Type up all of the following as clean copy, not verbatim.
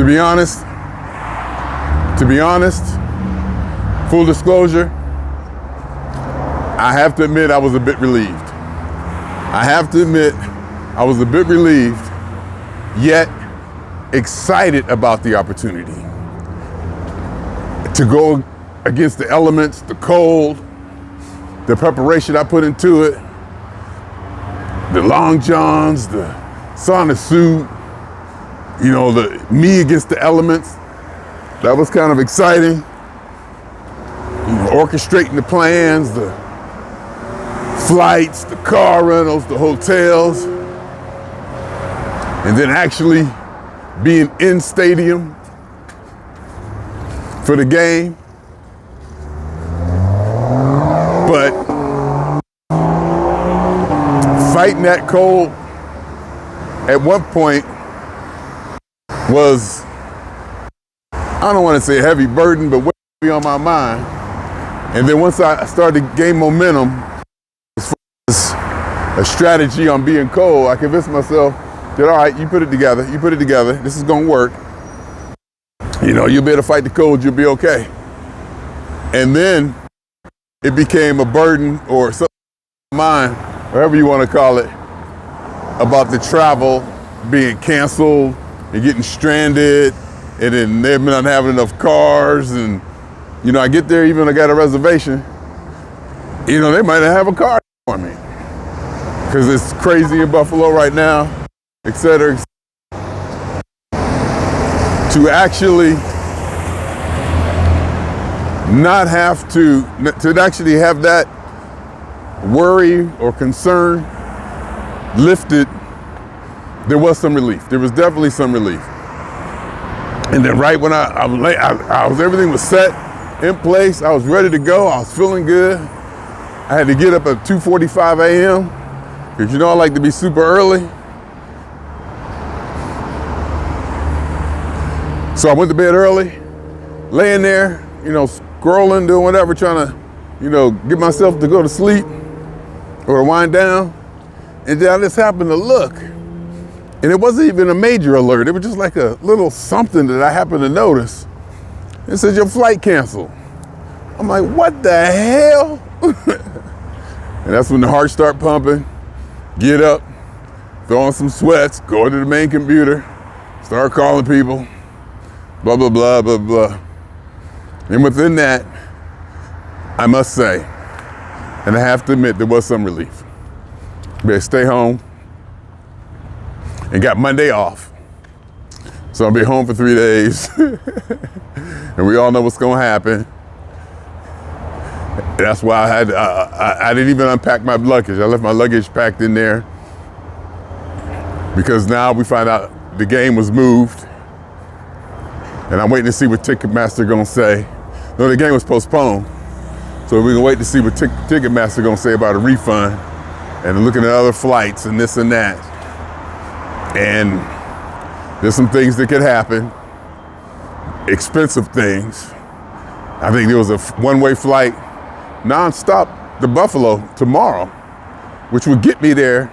To be honest, full disclosure, I have to admit I was a bit relieved. Yet excited about the opportunity to go against the elements, the cold, the preparation I put into it, the long johns, the sauna suit, the me against the elements. That was kind of exciting. Orchestrating the plans, the flights, the car rentals, the hotels, and then actually being in stadium for the game. But fighting that cold at one point was, I don't want to say a heavy burden, but heavy on my mind. And then once I started to gain momentum, as far as a strategy on being cold, I convinced myself that, all right, you put it together, this is gonna work. You'll be able to fight the cold, you'll be okay. And then it became a burden or something in my mind, whatever you want to call it, about the travel being canceled and getting stranded, and then they've been not having enough cars, and I get there, even I got a reservation, they might not have a car for me because it's crazy in Buffalo right now, et cetera. To actually not have to actually have that worry or concern lifted, there was some relief. There was definitely some relief. And then right when I was everything was set in place, I was ready to go, I was feeling good. I had to get up at 2:45 a.m. because I like to be super early. So I went to bed early, laying there, scrolling, doing whatever, trying to, get myself to go to sleep or wind down. And then I just happened to look. And it wasn't even a major alert. It was just like a little something that I happened to notice. It said, your flight canceled. I'm like, what the hell? And that's when the heart start pumping, get up, throw on some sweats, go to the main computer, start calling people, blah, blah, blah, blah, blah. And within that, I must say, and I have to admit, there was some relief. Better stay home. And got Monday off. So I'll be home for 3 days. And we all know what's gonna happen. That's why I didn't even unpack my luggage. I left my luggage packed in there because now we find out the game was moved. And I'm waiting to see what Ticketmaster gonna say. No, the game was postponed. So we're gonna wait to see what Ticketmaster gonna say about a refund and looking at other flights and this and that. And there's some things that could happen, expensive things. I think there was a one-way flight nonstop to Buffalo tomorrow, which would get me there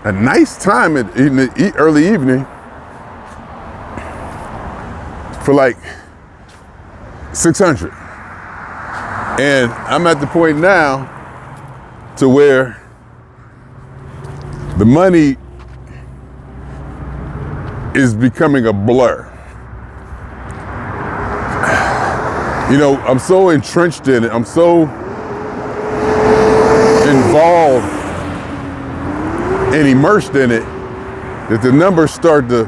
a nice time in the early evening for like $600. And I'm at the point now to where the money is becoming a blur. I'm so entrenched in it. I'm so involved and immersed in it that the numbers start to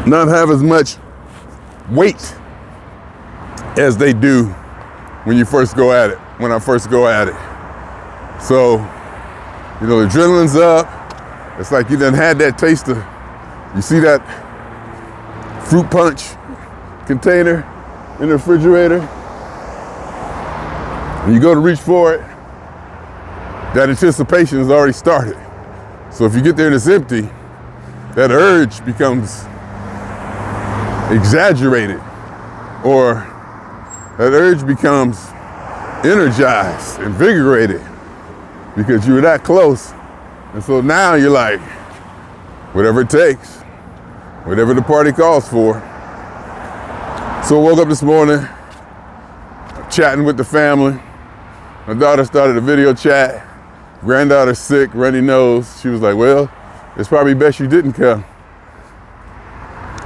not have as much weight as they do when you first go at it, when I first go at it. So, the adrenaline's up. It's like you done had that taste of, you see that fruit punch container in the refrigerator? And you go to reach for it, that anticipation has already started. So if you get there and it's empty, that urge becomes exaggerated, or that urge becomes energized, invigorated, because you were that close. And so now you're like, whatever it takes, whatever the party calls for. So I woke up this morning, chatting with the family. My daughter started a video chat. Granddaughter's sick, runny nose. She was like, well, it's probably best you didn't come.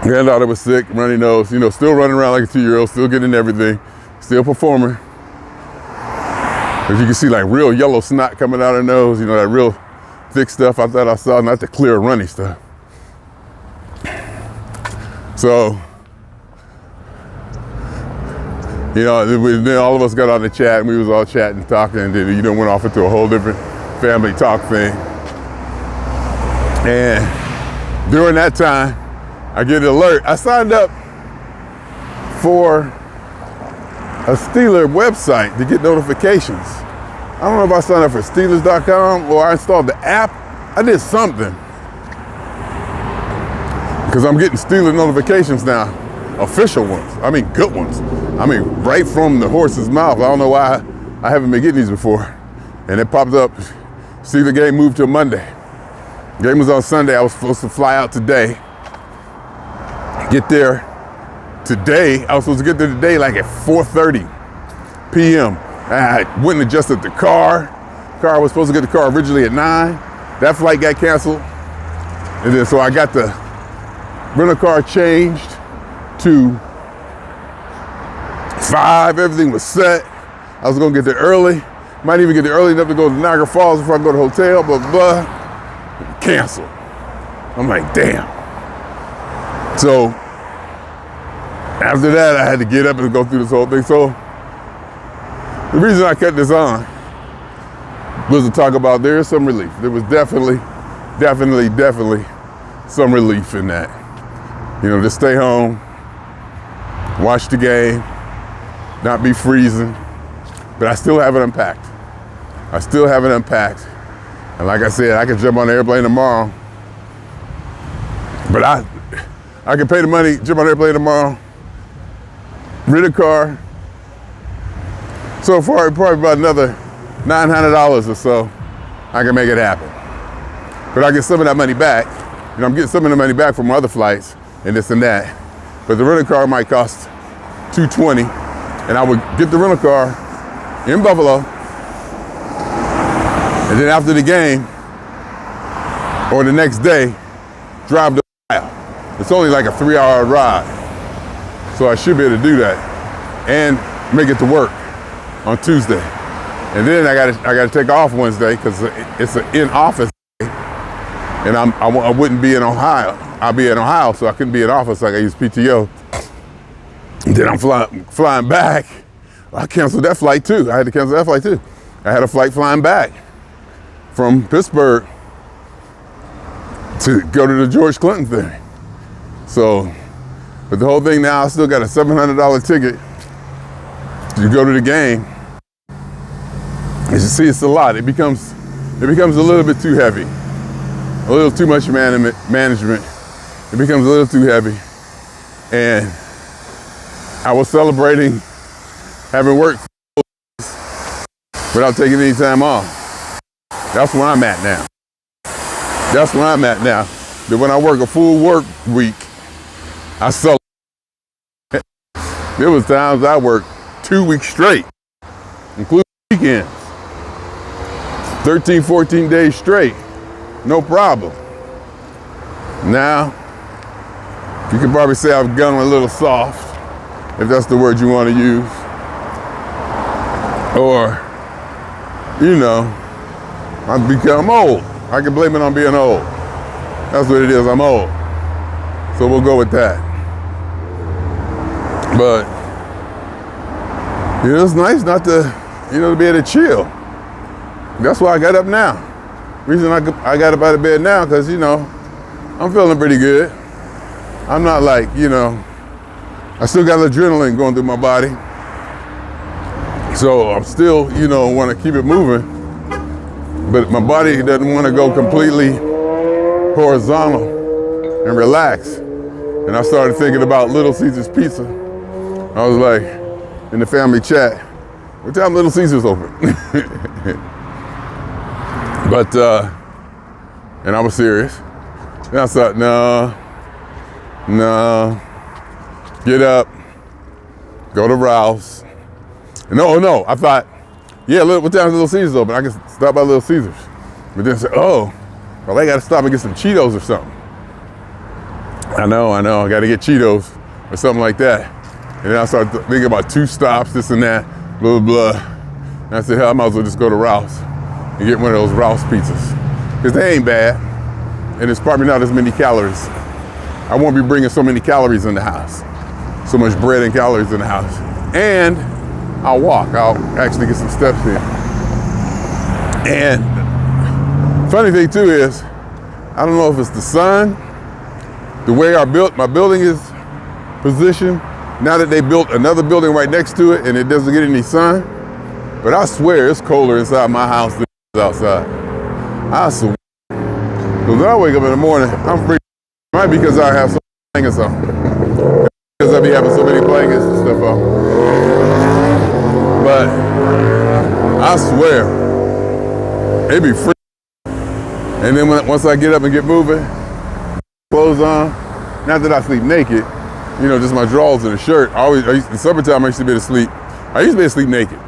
Granddaughter was sick, runny nose, still running around like a 2-year-old, still getting everything, still performing. As you can see, like real yellow snot coming out her nose, that real thick stuff I thought I saw, not the clear runny stuff. So, then all of us got on the chat and we was all chatting, talking, and then, went off into a whole different family talk thing. And during that time, I get an alert. I signed up for a Steeler website to get notifications. I don't know if I signed up for Steelers.com or I installed the app. I did something. Because I'm getting Steeler notifications now, official ones. I mean, good ones. I mean, right from the horse's mouth. I don't know why I haven't been getting these before. And it popped up, Steeler game moved to Monday. Game was on Sunday. I was supposed to fly out today. Get there today. I was supposed to get there today like at 4:30 p.m. I went and adjusted the car. I was supposed to get the car originally at 9. That flight got canceled. And then so I got the rental car changed to 5. Everything was set. I was gonna get there early. Might even get there early enough to go to Niagara Falls before I go to the hotel, blah, blah, blah. Canceled. I'm like, damn. So after that, I had to get up and go through this whole thing. So the reason I cut this on was to talk about there is some relief. There was definitely some relief in that. Just stay home, watch the game, not be freezing. But I still haven't unpacked. And like I said, I can jump on the airplane tomorrow. But I can pay the money, jump on the airplane tomorrow, rent a car. So far, probably about another $900 or so, I can make it happen. But I get some of that money back. I'm getting some of the money back from my other flights and this and that. But the rental car might cost $220, and I would get the rental car in Buffalo, and then after the game, or the next day, drive to Ohio. It's only like a 3-hour ride. So I should be able to do that and make it to work on Tuesday. And then I gotta take off Wednesday because it's an in-office day, and I wouldn't be in Ohio. I'll be in Ohio, so I couldn't be in office like I use PTO. And then I'm flying back. I canceled that flight too. I had to cancel that flight too. I had a flight flying back from Pittsburgh to go to the George Clinton thing. So, but the whole thing now, I still got a $700 ticket to go to the game. As you see, it's a lot. It becomes a little bit too heavy, a little too much management. It becomes a little too heavy. And I was celebrating having worked without taking any time off. That's where I'm at now. That when I work a full work week, I celebrate. There was times I worked 2 weeks straight, including weekends. 13, 14 days straight, no problem. Now, you can probably say I've gone a little soft, if that's the word you want to use. Or, I've become old. I can blame it on being old. That's what it is, I'm old. So we'll go with that. But, it's nice not to, to be able to chill. That's why I got up now. Reason I got up out of bed now, because, I'm feeling pretty good. I'm not like, I still got adrenaline going through my body. So I'm still, want to keep it moving. But my body doesn't want to go completely horizontal and relax. And I started thinking about Little Caesars Pizza. I was like, in the family chat, what time Little Caesars open? But, and I was serious. And I thought, no, No, get up, go to Ralph's. No, I thought, yeah, what time is Little Caesars open? I can stop by Little Caesars. But then I said, oh, well, I got to stop and get some Cheetos or something. I know, I got to get Cheetos or something like that. And then I started thinking about 2 stops, this and that, blah, blah, blah. And I said, hell, I might as well just go to Ralph's and get one of those Ralph's pizzas. Because they ain't bad, and it's probably not as many calories. I won't be bringing so many calories in the house. So much bread and calories in the house. And I'll walk, I'll actually get some steps in. And funny thing too is, I don't know if it's the sun, the way my building is positioned, now that they built another building right next to it and it doesn't get any sun, but I swear it's colder inside my house than outside. I swear. Because when I wake up in the morning, I'm freaking. Might be because I have so many blankets on. Because I be having so many blankets and stuff on. But I swear, it be free. And then once I get up and get moving, clothes on, not that I sleep naked, you know, just my drawers and a shirt. In summertime, I used to be able to sleep. I used to be able to sleep naked.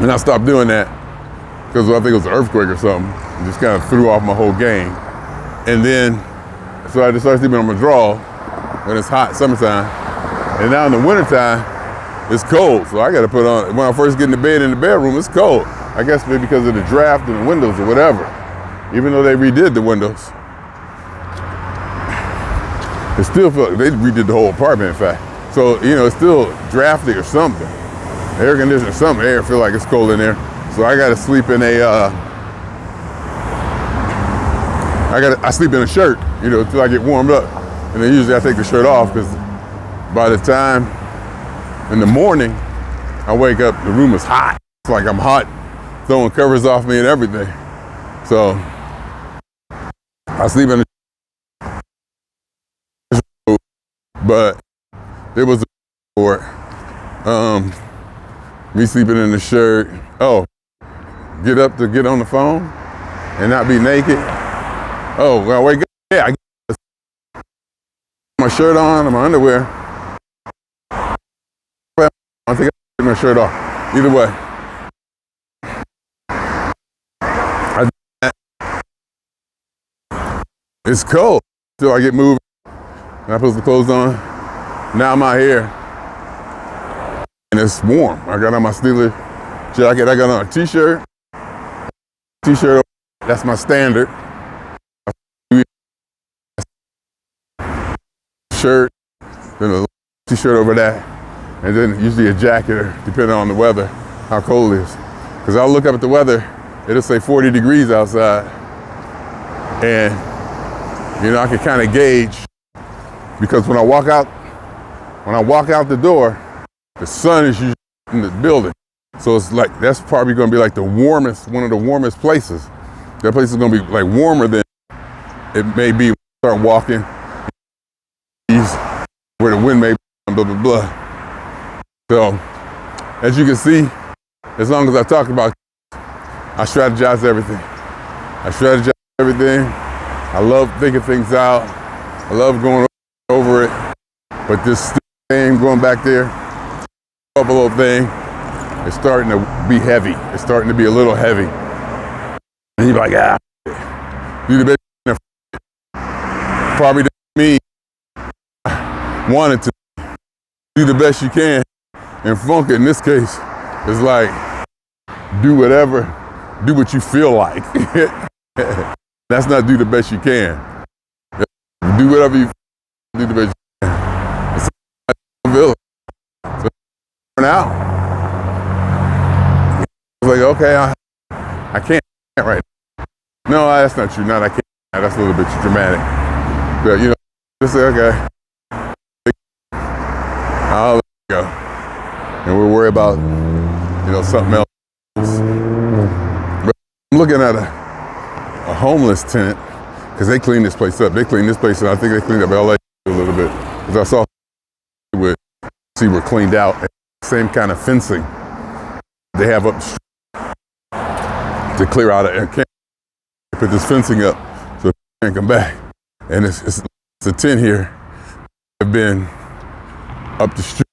And I stopped doing that because I think it was an earthquake or something. It just kind of threw off my whole game. And then, so I just started sleeping on my drawer when it's hot, summertime. And now in the wintertime, it's cold. So I got to put on, when I first get in the bed in the bedroom, it's cold. I guess maybe because of the draft and the windows or whatever. Even though they redid the windows. It still felt, they redid the whole apartment, in fact. So, you know, it's still drafty or something. Air conditioner or something, air feel like it's cold in there. So I got to sleep in I sleep in a shirt, you know, until I get warmed up. And then usually I take the shirt off because by the time in the morning I wake up, the room is hot. It's like I'm hot, throwing covers off me and everything. So I sleep in a shirt, but there was a for it. Me sleeping in the shirt. Oh, get up to get on the phone and not be naked. Oh, when I wake up, yeah, I get my shirt on and my underwear. I think I get my shirt off. Either way. It's cold till I get moving. And I put the clothes on. Now I'm out here. And it's warm. I got on my Steeler jacket. I got on a t-shirt. T-shirt, that's my standard. Shirt, then a t-shirt over that, and then usually a jacket, or depending on the weather, how cold it is. Because I'll look up at the weather, it'll say 40 degrees outside, and you know I can kind of gauge because when I walk out the door, the sun is usually in the building, so it's like that's probably going to be like one of the warmest places. That place is going to be like warmer than it may be when I start walking. Where the wind may be, blah, blah, blah. So, as you can see, as long as I talk about, I strategize everything. I love thinking things out. I love going over it. But this thing going back there, buffalo thing, it's starting to be heavy. It's starting to be a little heavy. And you're like, do the best. Probably doesn't mean wanted to do the best you can, and funk it in this case is like do what you feel like. That's not do the best you can. Do whatever you do the best you can. It's so out. It's like okay, I can't right now. No, that's not true. Not I can't. That's a little bit dramatic. But you know, just say okay. I'll let it go. And we'll worry about, you know, something else. But I'm looking at a homeless tent, because they cleaned this place up. They cleaned this place up. I think they cleaned up LA a little bit. Because I saw were cleaned out. Same kind of fencing they have up to clear out of camp. They put this fencing up so they can't come back. And it's a tent here. have been up the street.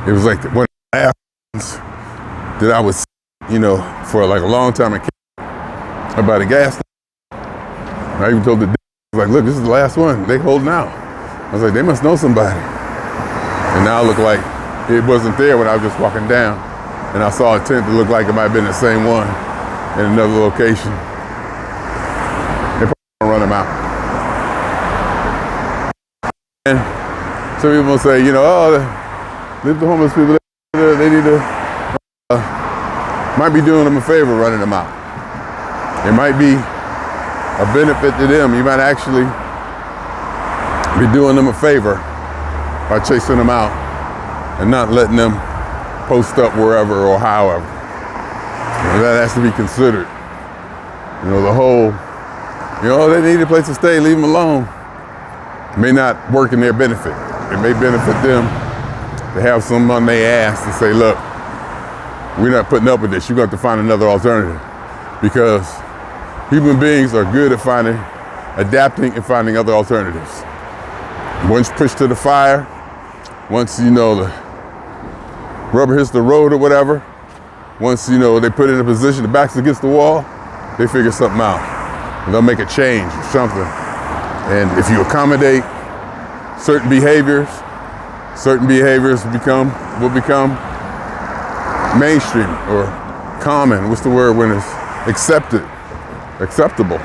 It was like one of the last ones that I was, for like a long time about a gas station. I even told the dude, I was like, look, this is the last one. They holding out. I was like, they must know somebody. And now it looked like it wasn't there when I was just walking down. And I saw a tent that looked like it might have been the same one in another location. They probably gonna run them out. And some people will say, leave the homeless people, they need to, might be doing them a favor running them out. It might be a benefit to them. You might actually be doing them a favor by chasing them out and not letting them post up wherever or however. That has to be considered. The whole, they need a place to stay, leave them alone. It may not work in their benefit. It may benefit them to have someone on their ass to say, look, we're not putting up with this. You're going to have to find another alternative. Because human beings are good at adapting and finding other alternatives. Once pushed to the fire, once, the rubber hits the road or whatever, once, they put it in a position, the back's against the wall, they figure something out. And they'll make a change or something. And if you accommodate certain behaviors will become mainstream or common. What's the word when it's acceptable.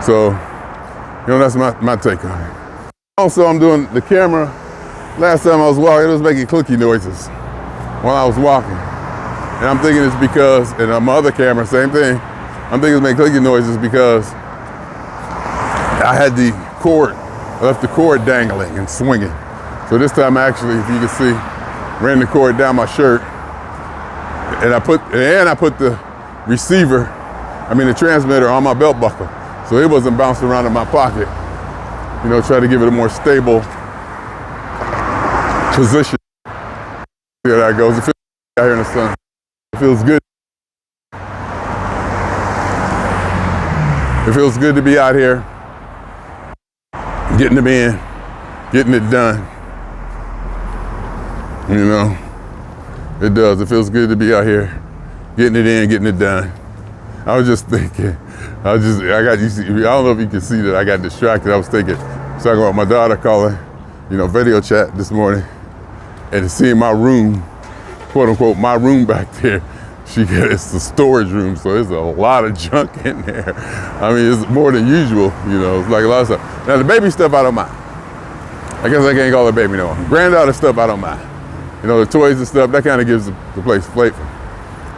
So, that's my take on it. Also, I'm doing the camera. Last time I was walking, it was making clicky noises while I was walking. And I'm thinking it's because, and my other camera, same thing, I'm thinking it's making clicky noises because I had I left the cord dangling and swinging. So this time actually, if you can see, ran the cord down my shirt and I put the the transmitter on my belt buckle. So it wasn't bouncing around in my pocket. Try to give it a more stable position. There that goes. It feels good out here in the sun. It feels good. It feels good to be out here, getting them in, getting it done. It does. It feels good to be out here, getting it in, getting it done. I was just thinking, I don't know if you can see that I got distracted. I was thinking, talking about my daughter calling, video chat this morning, and seeing my room, quote unquote, my room back there. It's the storage room, so there's a lot of junk in there. It's more than usual, it's like a lot of stuff. Now the baby stuff I don't mind. I guess I can't call it baby no more. Granddaughter stuff I don't mind. The toys and stuff, that kind of gives the place flavor.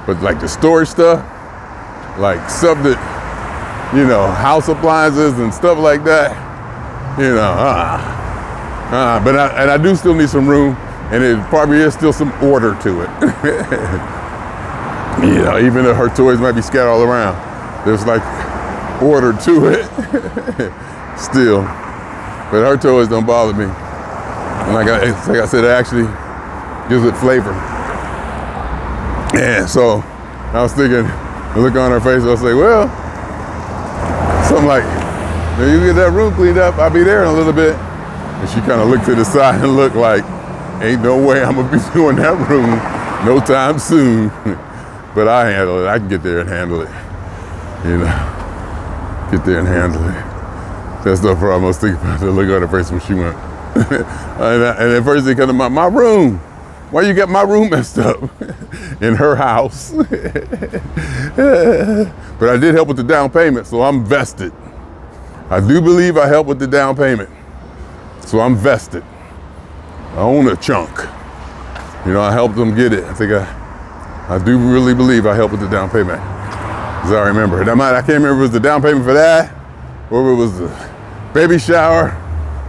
But like the storage stuff, like stuff that, house appliances and stuff like that, but I do still need some room, and it probably is still some order to it. Even though her toys might be scattered all around, there's like order to it still. But her toys don't bother me. And like I said, it actually gives it flavor. And so I was thinking, the look on her face, I was like, well, something like, you get that room cleaned up, I'll be there in a little bit. And she kind of looked to the side and looked like, ain't no way I'm gonna be doing that room no time soon. But I handle it, I can get there and handle it. Get there and handle it. That's no problem. I was thinking about the look on her face when she went. and at first it came to my room. Why you got my room messed up in her house? But I did help with the down payment, so I'm vested. I do believe I helped with the down payment, so I'm vested. I own a chunk. I helped them get it. I do really believe I helped with the down payment, as I remember. I can't remember if it was the down payment for that, or if it was the baby shower,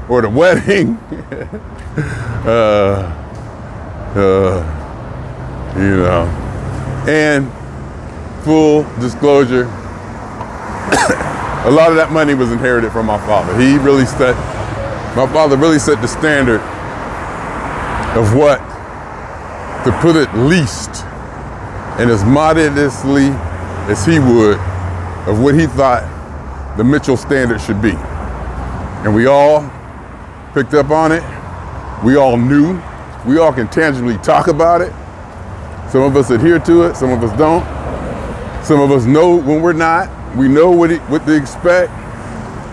or the wedding. And full disclosure, a lot of that money was inherited from my father. My father really set the standard of what, to put it least, and as modestly as he would, of what he thought the Mitchell standard should be. And we all picked up on it. We all knew. We all can tangibly talk about it. Some of us adhere to it, some of us don't. Some of us know when we're not. We know what to expect.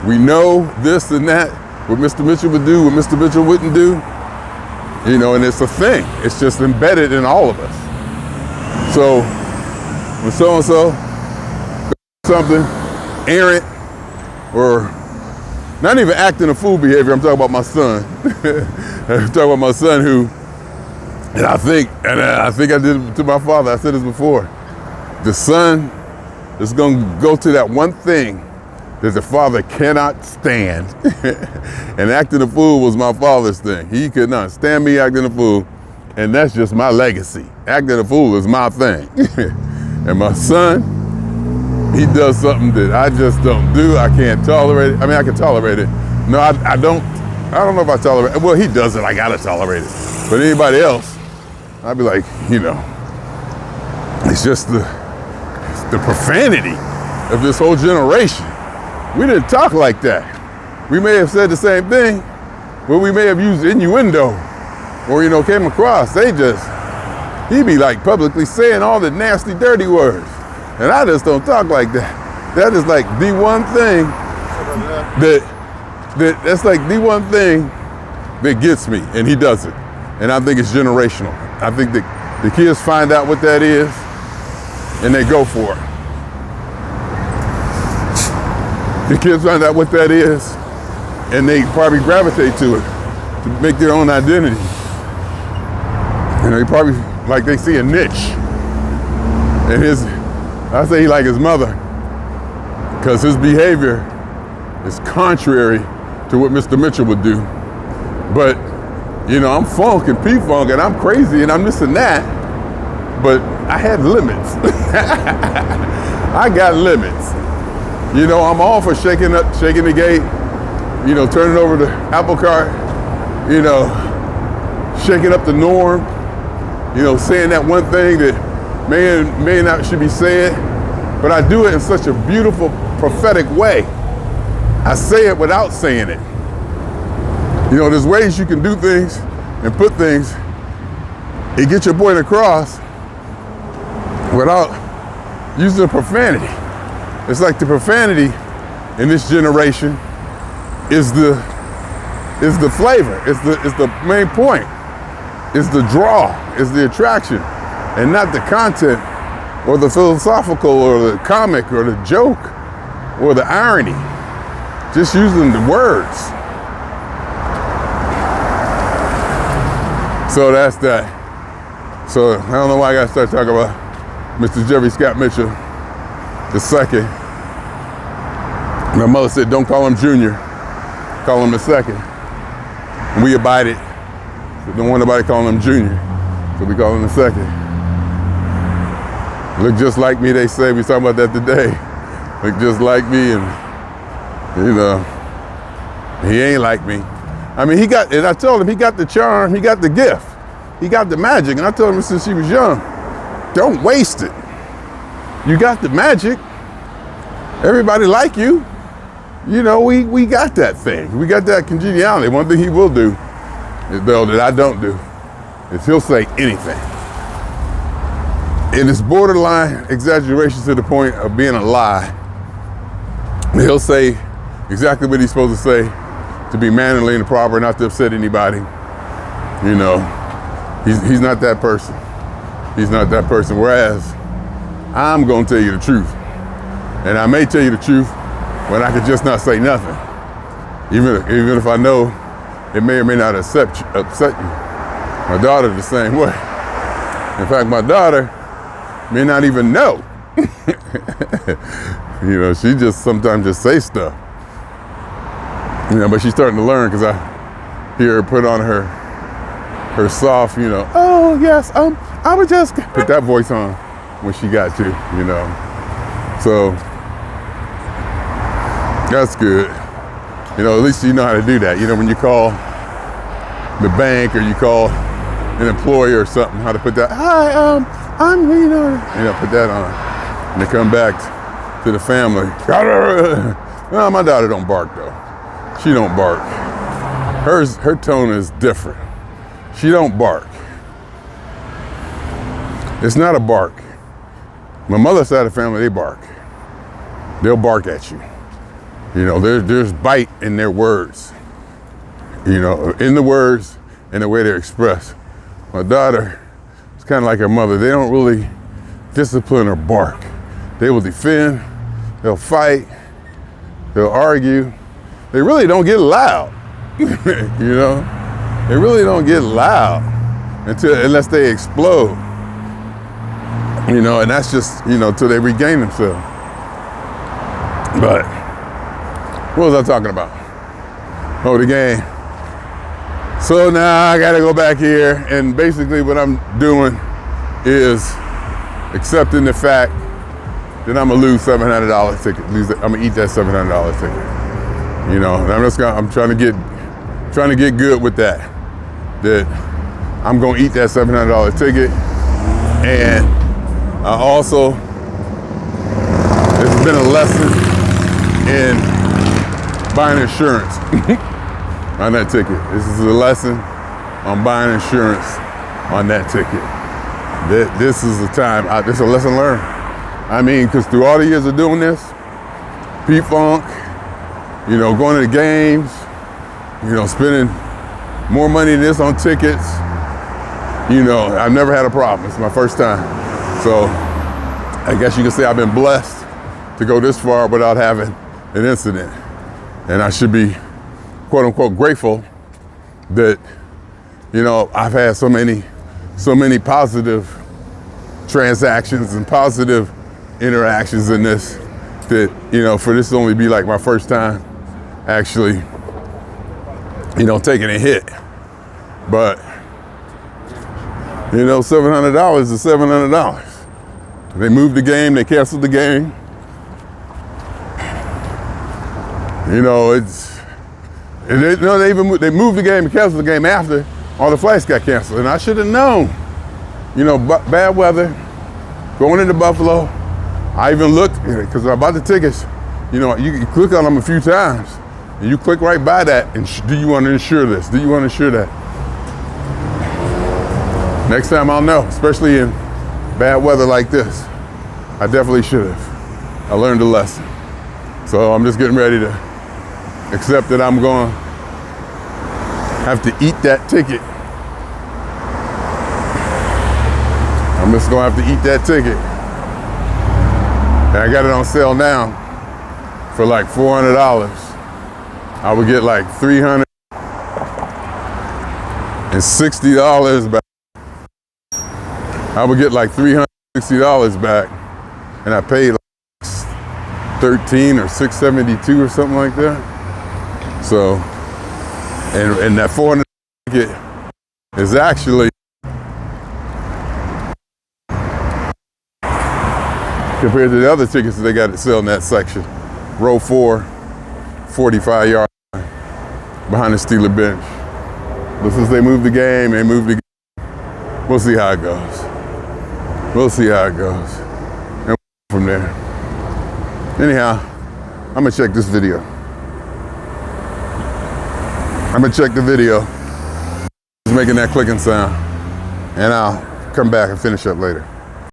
We know this and that, what Mr. Mitchell would do, what Mr. Mitchell wouldn't do. You know, and it's a thing. It's just embedded in all of us. So when so-and-so something errant or not even acting a fool behavior, I'm talking about my son. I'm talking about my son who, and I think I did it to my father, I said this before, the son is gonna go to that one thing that the father cannot stand. And acting a fool was my father's thing. He could not stand me acting a fool, and that's just my legacy. Acting a fool is my thing. And my son, he does something that I just don't do. I can't tolerate it. I mean, I can tolerate it. No, I don't know if I tolerate it. Well, he does it, I gotta tolerate it. But anybody else, I'd be like, you know, it's just the profanity of this whole generation. We didn't talk like that. We may have said the same thing, but we may have used innuendo or, you know, came across. He be like publicly saying all the nasty, dirty words. And I just don't talk like that. That is like the one thing that's like the one thing that gets me, and he does it. And I think it's generational. I think that the kids find out what that is and they go for it. The kids find out what that is and they probably gravitate to it to make their own identity. You know, he probably, like they see a niche. And I say he like his mother because his behavior is contrary to what Mr. Mitchell would do. But, you know, I'm funk and P-funk and I'm crazy and I'm this and that, but I had limits. I got limits. You know, I'm all for shaking the gate, you know, turning over the apple cart, you know, shaking up the norm, you know, saying that one thing that may not should be said, but I do it in such a beautiful, prophetic way. I say it without saying it. You know, there's ways you can do things and put things and get your point across without using profanity. It's like the profanity in this generation is the flavor. It's the main point. It's the draw. It's the attraction, and not the content or the philosophical or the comic or the joke or the irony. Just using the words. So that's that. So I don't know why I got to start talking about Mr. Jeffery Scott Mitchell II. My mother said, don't call him Junior, call him the second. And we abided. So don't want nobody calling him Junior, so we call him the second. Look just like me, they say. We was talking about that today. Look just like me, and you know, he ain't like me. I mean, and I told him he got the charm, he got the gift, he got the magic, and I told him since he was young, don't waste it. You got the magic. Everybody like you. You know, we got that thing. We got that congeniality. One thing he will do is, though, that I don't do, is he'll say anything. And it's borderline exaggeration to the point of being a lie. He'll say exactly what he's supposed to say to be mannerly and proper, not to upset anybody. You know, he's not that person. He's not that person. Whereas I'm gonna tell you the truth. And I may tell you the truth when I could just not say nothing. Even if I know it may or may not upset you. My daughter the same way. In fact, my daughter may not even know. You know, she just sometimes just say stuff. You know, but she's starting to learn because I hear her put on her soft, you know, oh yes, I would just put that voice on when she got to, you know. So that's good. You know, at least you know how to do that. You know, when you call the bank or you call an employer or something, how to put that, hi, I'm Rena. You know, put that on. And they come back to the family. Well, my daughter don't bark though. She don't bark. Her tone is different. She don't bark. It's not a bark. My mother's side of the family, they bark. They'll bark at you. You know, there's bite in their words. You know, in the words and the way they're expressed. My daughter, it's kind of like her mother. They don't really discipline or bark. They will defend, they'll fight, they'll argue. They really don't get loud. You know, they really don't get loud unless they explode. You know, and that's just, you know, till they regain themselves. But what was I talking about? Oh, the game. So now I gotta go back here, and basically what I'm doing is accepting the fact that I'm gonna lose $700 ticket. I'm gonna eat that $700 ticket. You know, and I'm trying to get good with that. That I'm gonna eat that $700 ticket, and I also, it's been a lesson in buying insurance on that ticket. This is a lesson on buying insurance on that ticket. This is a time, this is a lesson learned. I mean, because through all the years of doing this, P-Funk, you know, going to the games, you know, spending more money than this on tickets, you know, I've never had a problem. It's my first time. So I guess you could say I've been blessed to go this far without having an incident. And I should be, quote unquote, grateful that, you know, I've had so many positive transactions and positive interactions in this, that, you know, for this to only be like my first time actually, you know, taking a hit. But, you know, $700 is $700. They moved the game, they canceled the game. You know, they moved the game and canceled the game after all the flights got canceled. And I should have known, you know, bad weather, going into Buffalo. I even looked, because I bought the tickets, you know, you click on them a few times, and you click right by that, and do you want to insure this? Do you want to insure that? Next time I'll know, especially in bad weather like this. I definitely should have. I learned a lesson. So I'm just getting ready to accept that I'm going to have to eat that ticket. I'm just going to have to eat that ticket. And I got it on sale now for like $400. I would get like $360 back. I would get like $360 back, and I paid like $13 or $672 or something like that. So, and that $400 ticket is actually, compared to the other tickets that they got to sell in that section, row 4, 45 yards behind the Steeler bench. But since they moved the game, we'll see how it goes. We'll see how it goes. And from there. Anyhow, I'm gonna check this video. I'm gonna check the video. It's making that clicking sound. And I'll come back and finish up later.